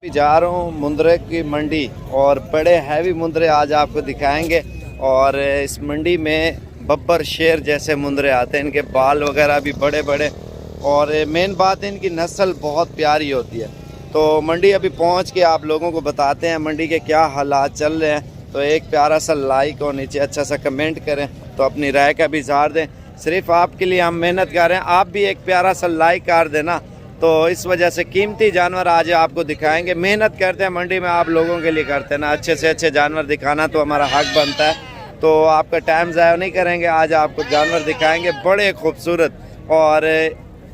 जा रहा हूँ मुंद्रे की मंडी और बड़े हैवी मुंद्रे आज आपको दिखाएंगे। और इस मंडी में बब्बर शेर जैसे मुंद्रे आते हैं, इनके बाल वगैरह भी बड़े बड़े और मेन बात है इनकी नस्ल बहुत प्यारी होती है। तो मंडी अभी पहुँच के आप लोगों को बताते हैं मंडी के क्या हालात चल रहे हैं। तो एक प्यारा सा लाइक और नीचे अच्छा सा कमेंट करें, तो अपनी राय का भी इज़हार दें। सिर्फ आपके लिए हम मेहनत कर रहे हैं, आप भी एक प्यारा सा लाइक कर देना। तो इस वजह से कीमती जानवर आज आपको दिखाएंगे। मेहनत करते हैं मंडी में, आप लोगों के लिए करते हैं ना, अच्छे से अच्छे जानवर दिखाना तो हमारा हक बनता है। तो आपका टाइम ज़ाया नहीं करेंगे, आज आपको जानवर दिखाएंगे बड़े खूबसूरत। और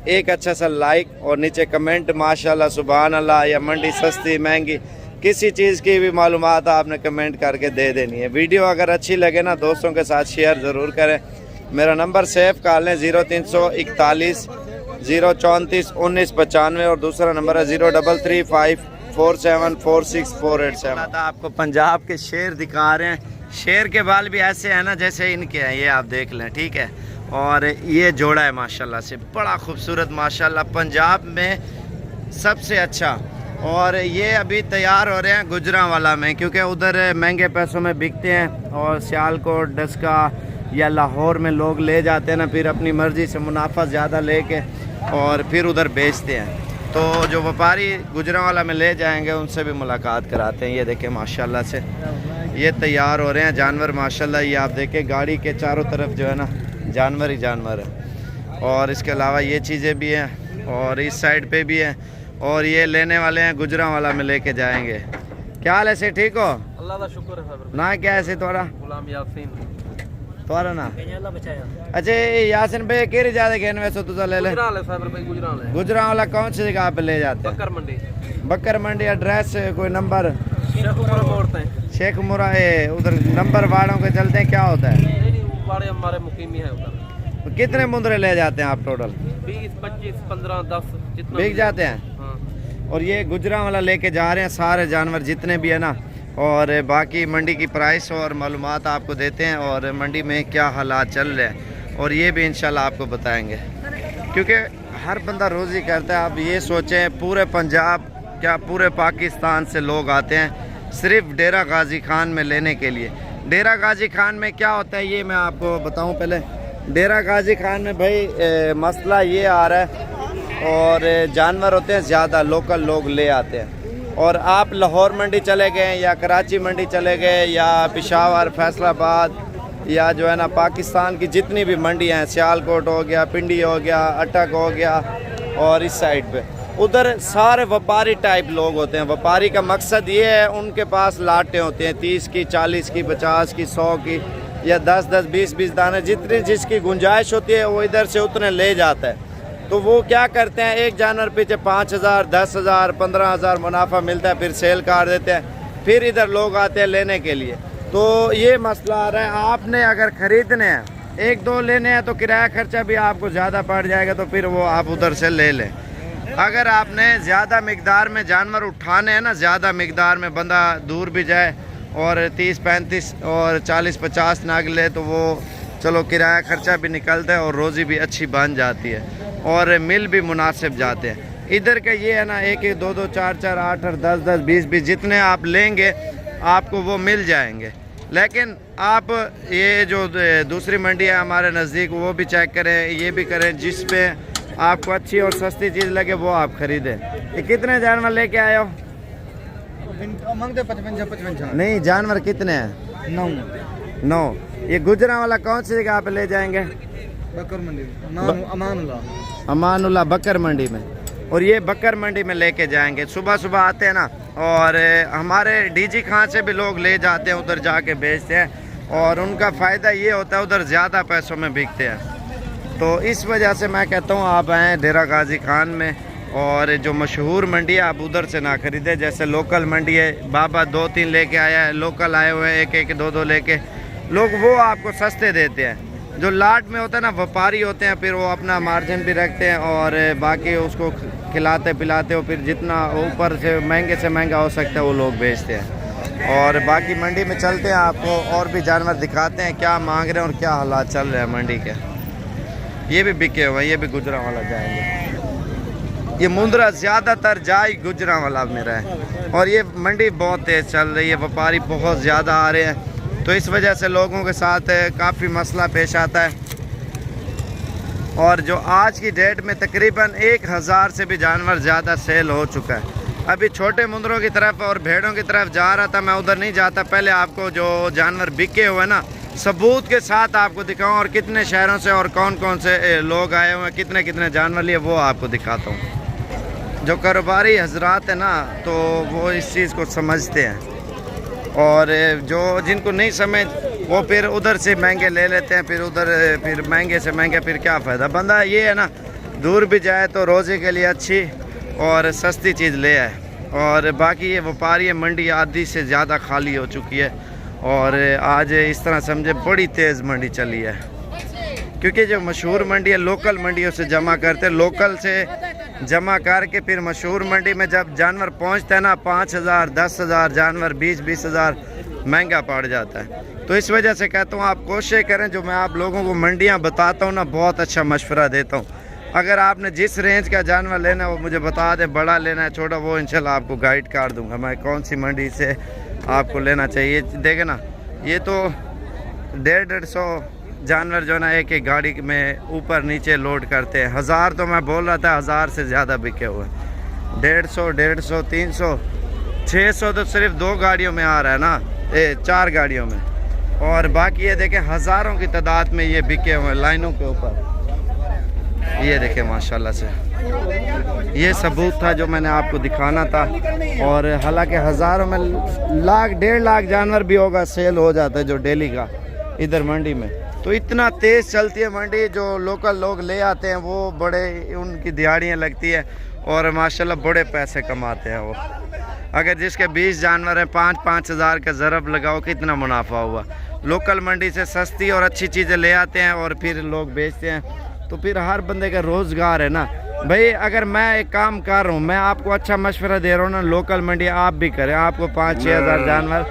एक अच्छा सा लाइक और नीचे कमेंट माशाल्लाह सुभान अल्लाह, या मंडी सस्ती महंगी किसी चीज़ की भी मालूमात आपने कमेंट करके दे देनी है। वीडियो अगर अच्छी लगे ना दोस्तों के साथ शेयर ज़रूर करें। मेरा नंबर सेव कर लें 0341 034 1995 और दूसरा नंबर है 0335474648। आपको पंजाब के शेर दिखा रहे हैं। शेर के बाल भी ऐसे हैं ना जैसे इनके हैं, ये आप देख लें, ठीक है। और ये जोड़ा है माशाल्लाह से, बड़ा खूबसूरत माशाल्लाह, पंजाब में सबसे अच्छा। और ये अभी तैयार हो रहे हैं गुजरांवाला में, क्योंकि उधर महंगे पैसों में बिकते हैं और सियालकोट, डस्का या लाहौर में लोग ले जाते हैं ना, फिर अपनी मर्ज़ी से मुनाफा ज़्यादा लेके और फिर उधर बेचते हैं। तो जो व्यापारी गुजरांवाला में ले जाएंगे उनसे भी मुलाकात कराते हैं। ये देखें माशाल्लाह से ये तैयार हो रहे हैं जानवर माशाल्लाह। ये आप देखें गाड़ी के चारों तरफ जो है ना जानवर ही जानवर है। और इसके अलावा ये चीज़ें भी हैं और इस साइड पे भी हैं। और ये लेने वाले हैं गुजरांवाला में लेके जाएंगे। क्या हाल है से, ठीक हो? अल्लाह का शुक्र है। ना क्या है से थोड़ा गुलाम यासीन थोड़ा ना। अच्छा यासिन भाई केरी ज्यादा कहने वैसे तो ले ले गुजरांवाला कौन सी जगह पे ले जाते हैं? बकर मंडी। बकर मंडी। एड्रेस कोई नंबर? शेख मुरा उधर नंबर वाड़ों के चलते हैं, क्या होता है? हमारे मुकीमी है उधर। तो कितने मुंदरे ले जाते हैं आप टोटल? 20, 25, 15, 10 जितना बिक जाते हैं। हाँ। और ये गुजरांवाला लेके जा रहे हैं सारे जानवर जितने भी है ना, और बाकी मंडी की प्राइस और मालूमात आपको देते हैं और मंडी में क्या हालात चल रहे हैं और ये भी इंशाल्लाह आपको बताएंगे। क्योंकि हर बंदा रोज़ी करता है। आप ये सोचें पूरे पंजाब क्या पूरे पाकिस्तान से लोग आते हैं सिर्फ डेरा गाजी खान में लेने के लिए। डेरा गाजी खान में क्या होता है ये मैं आपको बताऊं। पहले डेरा गाजी खान में भाई मसला ये आ रहा है और जानवर होते हैं ज़्यादा, लोकल लोग ले आते हैं। और आप लाहौर मंडी चले गए या कराची मंडी चले गए या पेशावर, फैसलाबाद या जो है ना पाकिस्तान की जितनी भी मंडियाँ हैं, सियालकोट हो गया, पिंडी हो गया, अटक हो गया और इस साइड पे, उधर सारे व्यापारी टाइप लोग होते हैं। व्यापारी का मकसद ये है, उनके पास लाटें होते हैं 30 की, 40 की, 50 की, 100 की या 10-10, 20-20 दाने, जितनी जिसकी गुंजाइश होती है वो इधर से उतने ले जाता है। तो वो क्या करते हैं, एक जानवर पीछे 5000, 10,000, 15,000 मुनाफा मिलता है, फिर सेल कर देते हैं, फिर इधर लोग आते हैं लेने के लिए। तो ये मसला आ रहा है। आपने अगर ख़रीदने हैं, एक दो लेने हैं, तो किराया खर्चा भी आपको ज़्यादा पड़ जाएगा, तो फिर वो आप उधर से ले लें। अगर आपने ज़्यादा मकदार में जानवर उठाने हैं ना, ज़्यादा मकदार में बंदा दूर भी जाए और 30-35 और 40-50 नाग ले, तो वो चलो किराया खर्चा भी निकलता है और रोज़ी भी अच्छी बन जाती है और मिल भी मुनासिब जाते हैं। इधर का ये है ना, 1-1, 2-2, 4-4, 8-8, 10-10, 20-20 जितने आप लेंगे आपको वो मिल जाएंगे। लेकिन आप ये जो दूसरी मंडी है हमारे नज़दीक, वो भी चेक करें, ये भी करें, जिसमें आपको अच्छी और सस्ती चीज़ लगे वो आप ख़रीदें। ये कितने जानवर लेके आए हो? मांगते 55। नहीं, जानवर कितने हैं? 9। ये गुजरांवाला कौन सी जगह पे ले जाएंगे? बकर मंडी, अमानुल्लाह बकर मंडी में। और ये बकर मंडी में लेके जाएंगे। सुबह सुबह आते हैं ना, और हमारे डीजी खां से भी लोग ले जाते हैं, उधर जाके बेचते हैं और उनका फ़ायदा ये होता है उधर ज़्यादा पैसों में बिकते हैं। तो इस वजह से मैं कहता हूँ आप आएँ डेरा गाजी खान में, और जो मशहूर मंडी है आप उधर से ना ख़रीदें। जैसे लोकल मंडी है, बाबा 2-3 लेके आया है, लोकल आए हुए हैं 1-1, 2-2 लेके, लोग वो आपको सस्ते देते हैं। जो लाट में होता है ना, व्यापारी होते हैं, फिर वो अपना मार्जिन भी रखते हैं और बाकी उसको खिलाते पिलाते हो, फिर जितना ऊपर से महंगा हो सकता है वो लोग बेचते हैं। और बाकी मंडी में चलते हैं, आपको और भी जानवर दिखाते हैं क्या मांग रहे हैं और क्या हालात चल रहे हैं मंडी के। ये भी बिके हुए, ये भी गुजरांवाला जाएंगे। ये मुंद्रा ज़्यादातर जाई गुजरांवाला में रहा है और ये मंडी बहुत तेज़ चल रही है, व्यापारी बहुत ज़्यादा आ रहे हैं, तो इस वजह से लोगों के साथ काफ़ी मसला पेश आता है। और जो आज की डेट में तकरीबन 1000 से भी जानवर ज़्यादा सेल हो चुका है। अभी छोटे मुंदरों की तरफ और भेड़ों की तरफ जा रहा था, मैं उधर नहीं जाता, पहले आपको जो जानवर बिके हुए ना सबूत के साथ आपको दिखाऊं और कितने शहरों से और कौन कौन से लोग आए हुए हैं, कितने कितने जानवर लिए, वो आपको दिखाता हूँ। जो कारोबारी हजरात है ना तो वो इस चीज़ को समझते हैं, और जो जिनको नहीं समझ वो फिर उधर से महंगे ले लेते हैं, फिर उधर फिर महंगे से महंगे, फिर क्या फ़ायदा। बंदा ये है ना दूर भी जाए तो रोज़े के लिए अच्छी और सस्ती चीज़ ले आए। और बाकी ये व्यापारी मंडी आधी से ज़्यादा खाली हो चुकी है और आज इस तरह समझे बड़ी तेज़ मंडी चली है, क्योंकि जो मशहूर मंडी है लोकल मंडियों से जमा करते हैं, लोकल से जमा करके फिर मशहूर मंडी में जब जानवर पहुंचते हैं ना 5000 10,000 जानवर 20-20 हज़ार महंगा पड़ जाता है। तो इस वजह से कहता हूँ आप कोशिश करें, जो मैं आप लोगों को मंडियाँ बताता हूँ ना बहुत अच्छा मशवरा देता हूँ। अगर आपने जिस रेंज का जानवर लेना है वो मुझे बता दें, बड़ा लेना है छोटा, वो इंशाल्लाह आपको गाइड कर दूँगा मैं कौन सी मंडी से आपको लेना चाहिए। देखे ना ये तो 150-150 जानवर जो ना एक गाड़ी में ऊपर नीचे लोड करते हैं। 1000 तो मैं बोल रहा था, 1000 से ज़्यादा बिके हुए, 150, 300, 600 तो सिर्फ 2 गाड़ियों में आ रहा है ना, 4 गाड़ियों में, और बाकी ये देखें हज़ारों की तादाद में ये बिके हुए लाइनों के ऊपर। ये देखें माशाल्लाह से, ये सबूत था जो मैंने आपको दिखाना था। और हालांकि हज़ारों में लाख 1.5 लाख जानवर भी होगा सेल हो जाता है जो डेली का इधर मंडी में। तो इतना तेज़ चलती है मंडी, जो लोकल लोग ले आते हैं वो बड़े उनकी दिहाड़ियाँ लगती है और माशाल्लाह बड़े पैसे कमाते हैं वो। अगर जिसके 20 जानवर हैं 5-5 हज़ार का ज़रब लगाओ कितना मुनाफा हुआ। लोकल मंडी से सस्ती और अच्छी चीज़ें ले आते हैं और फिर लोग बेचते हैं, तो फिर हर बंदे का रोज़गार है ना भाई। अगर मैं एक काम कर रहा हूँ, मैं आपको अच्छा मशवरा दे रहा हूँ ना, लोकल मंडी आप भी करें, आपको 5-6 हज़ार जानवर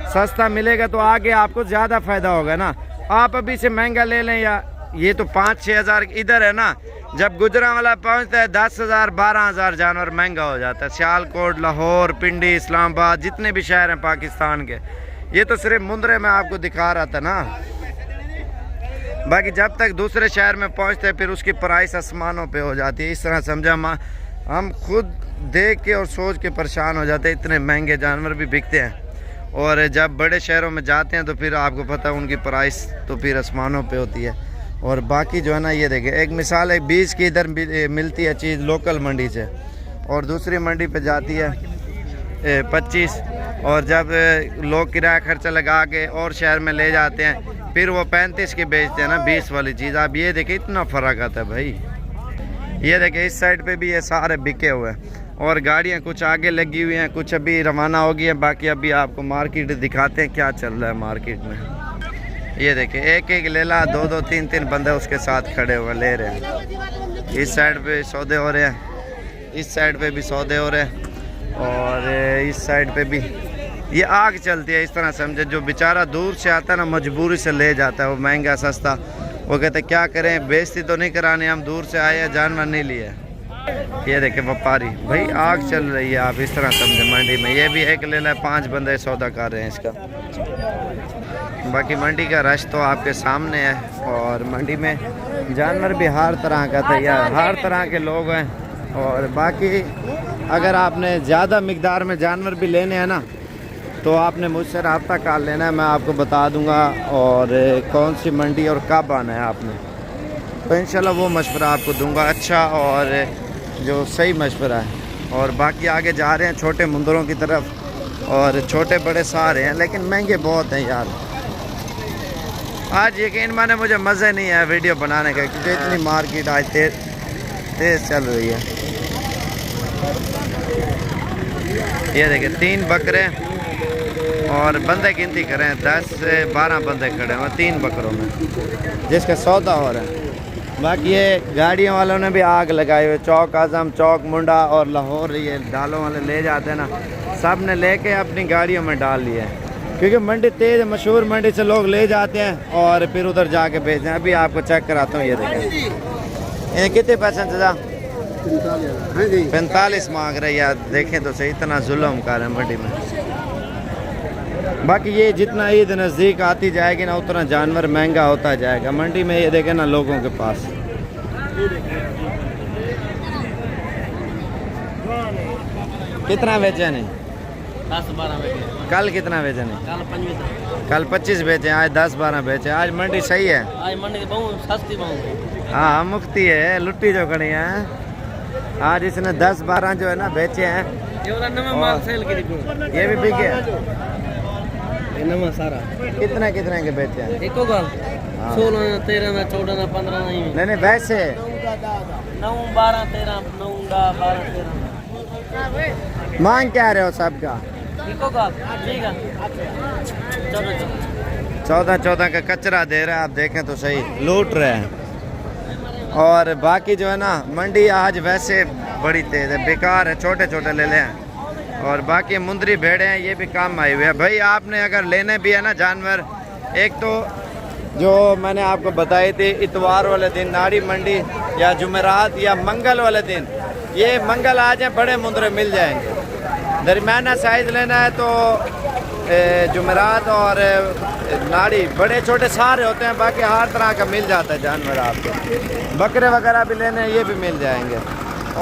सस्ता मिलेगा तो आगे आपको ज़्यादा फ़ायदा होगा ना। आप अभी से महंगा ले लें, या ये तो 5-6 हज़ार इधर है ना, जब गुजरांवाला पहुँचता है 10 हज़ार 12 हज़ार जानवर महंगा हो जाता है। सियालकोट, लाहौर, पिंडी, इस्लामाबाद, जितने भी शहर हैं पाकिस्तान के, ये तो सिर्फ मुंद्रे में आपको दिखा रहा था ना। बाकी जब तक दूसरे शहर में पहुँचते हैं फिर उसकी प्राइस आसमानों पे हो जाती है। इस तरह समझा हम खुद देख के और सोच के परेशान हो जाते हैं, इतने महंगे जानवर भी बिकते हैं। और जब बड़े शहरों में जाते हैं तो फिर आपको पता है उनकी प्राइस तो फिर आसमानों पे होती है। और बाकी जो है ना ये देखें, एक मिसाल है 20 की इधर मिलती है चीज़ लोकल मंडी से और दूसरी मंडी पे जाती है 25, और जब लोग किराया खर्चा लगा के और शहर में ले जाते हैं फिर वो 35 की बेचते हैं ना 20 वाली चीज़। आप ये देखें इतना फ़र्क आता है भाई। ये देखें इस साइड पे भी ये सारे बिके हुए हैं और गाड़ियाँ कुछ आगे लगी हुई हैं, कुछ अभी रवाना हो गई हैं। बाकी अभी आपको मार्केट दिखाते हैं क्या चल रहा है मार्केट में। ये देखें एक एक लेला 2-2 3-3 बंदे उसके साथ खड़े हुए ले रहे हैं। इस साइड पे सौदे हो रहे हैं, इस साइड पे भी सौदे हो रहे हैं, और इस साइड पे भी ये आग चलती है। इस तरह समझे जो बेचारा दूर से आता है ना मजबूरी से ले जाता है, वो महंगा सस्ता, वो कहते क्या करें, बेइज्जती तो नहीं कराने, हम दूर से आए हैं, जानवर नहीं लिए। ये देखे व्यापारी भाई आग चल रही है, आप इस तरह समझे मंडी में। ये भी एक ले ला 5 बंदे सौदा कर रहे हैं इसका। बाकी मंडी का रश तो आपके सामने है, और मंडी में जानवर भी हर तरह का तैयार, हर तरह के लोग हैं। और बाकी अगर आपने ज़्यादा मिकदार में जानवर भी लेने हैं ना तो आपने मुझसे रब्ता कर लेना है, मैं आपको बता दूंगा और कौन सी मंडी और कब आना है आपने, तो इंशाल्लाह वो मशवरा आपको दूंगा अच्छा और जो सही मशवरा है। और बाकी आगे जा रहे हैं छोटे मुंदरों की तरफ, और छोटे बड़े सारे हैं लेकिन महंगे बहुत हैं यार। आज यकीन माने मुझे मज़े नहीं आया वीडियो बनाने का, क्योंकि इतनी मार्केट आज तेज़ चल रही है। ये देखिए 3 बकरे और बंदे गिनती करें 10 से 12 बंदे खड़े हैं 3 बकरों में, जिसका सौदा हो रहा है। बाकी ये गाड़ियों वालों ने भी आग लगाई हुई, चौक आज़म, चौक मुंडा और लाहौर, ये डालों वाले ले जाते हैं ना, सब ने लेके अपनी गाड़ियों में डाल लिए हैं, क्योंकि मंडी तेज़ मशहूर मंडी से लोग ले जाते हैं और फिर उधर जाके बेचते हैं। अभी आपको चेक कराता हूँ, ये देखें ये कितने पैसे सजा हाँ जी 45 मांग रहे यार, देखें तो सही, इतना जुल्म कर रहे हैं मंडी में। बाकी ये जितना ईद नज़दीक आती जाएगी ना उतना जानवर महंगा होता जाएगा मंडी में, ये देखें ना लोगों के पास। कितना बेचे नहीं? 10-12 बेचे। कल कितना बेचे नहीं? कल 25। कल 25 बेचे, आज 10-12 बेचे। आज मंडी सही है, आज मंडी की बहुत सस्ती बहुत। हाँ मुफ्ती है, लुट्टी जो खड़ी है। आज इसने 10-12 जो है ना बेचे हैं। ये वाला नवा माल सेल की रिपोर्ट। ये भी बिके, ये नवा सारा। कितने कितने के बेचे हैं? एको गल हाँ। 16 13 14 15 नहीं। नहीं वैसे 9 12 13 9 12 13। मांग क्या रहे हो सबका? एको गल ठीक है। चलो 14 का कचरा दे रहा है, आप देखें तो सही, लूट रहे हैं। और बाकी जो है ना मंडी आज वैसे बड़ी तेज है, बेकार है, छोटे छोटे ले लें। और बाकी मुंदरी भेड़े हैं, ये भी काम आए हुए हैं। भाई आपने अगर लेने भी है ना जानवर, एक तो जो मैंने आपको बताई थी इतवार वाले दिन नाड़ी मंडी, या जुमेरात या मंगल वाले दिन, ये मंगल आ जाए बड़े मुंदरे मिल जाएंगे। दरमियाना साइज़ लेना है तो जुमेरात और नाड़ी बड़े छोटे सारे होते हैं, बाकी हर तरह का मिल जाता है जानवर आपको। बकरे वगैरह भी लेने हैं, ये भी मिल जाएंगे।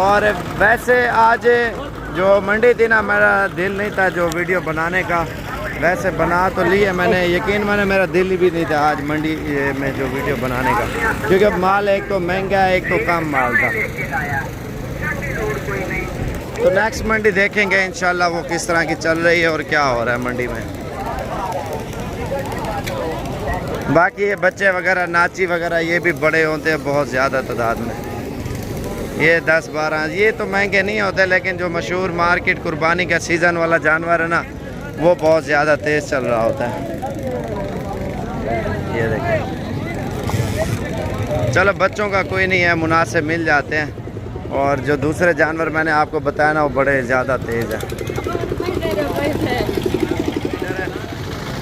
और वैसे आज जो मंडी थी ना, मेरा दिल नहीं था जो वीडियो बनाने का, वैसे बना तो लिया मैंने, यकीन मैंने, मेरा दिल भी नहीं था आज मंडी में जो वीडियो बनाने का, क्योंकि माल एक तो महंगा है, एक तो कम माल था। तो नेक्स्ट मंडी देखेंगे इंशाल्लाह वो किस तरह की चल रही है और क्या हो रहा है मंडी में। बाकी ये बच्चे वगैरह नाची वगैरह ये भी बड़े होते हैं बहुत ज़्यादा तादाद में, ये 10-12, ये तो महंगे नहीं होते, लेकिन जो मशहूर मार्केट कुर्बानी का सीज़न वाला जानवर है ना, वो बहुत ज़्यादा तेज़ चल रहा होता है। ये देखिए, चलो बच्चों का कोई नहीं है, मुनासिब मिल जाते हैं। और जो दूसरे जानवर मैंने आपको बताया ना, वो बड़े ज़्यादा तेज़ है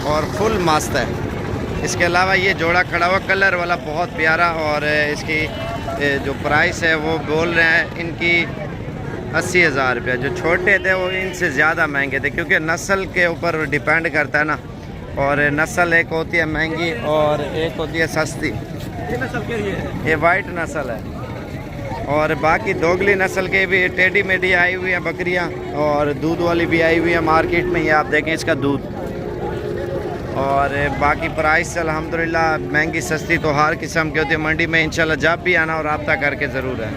और फुल मस्त है। इसके अलावा ये जोड़ा खड़ा हुआ कलर वाला बहुत प्यारा, और इसकी जो प्राइस है वो बोल रहे हैं इनकी 80,000 रुपये। जो छोटे थे वो इनसे ज़्यादा महंगे थे, क्योंकि नस्ल के ऊपर डिपेंड करता है ना, और नस्ल एक होती है महंगी और एक होती है सस्ती। ये वाइट नस्ल है, और बाकी दोगली नस्ल के भी टेढ़ी मेढ़ी आई हुई हैं बकरियां, और दूध वाली भी आई हुई है मार्केट में। ये आप देखें इसका दूध, और बाकी प्राइस अल्हम्दुलिल्लाह महंगी सस्ती तो हर किस्म की होती है मंडी में। इंशाल्लाह जब भी आना और रब्ता करके ज़रूर है।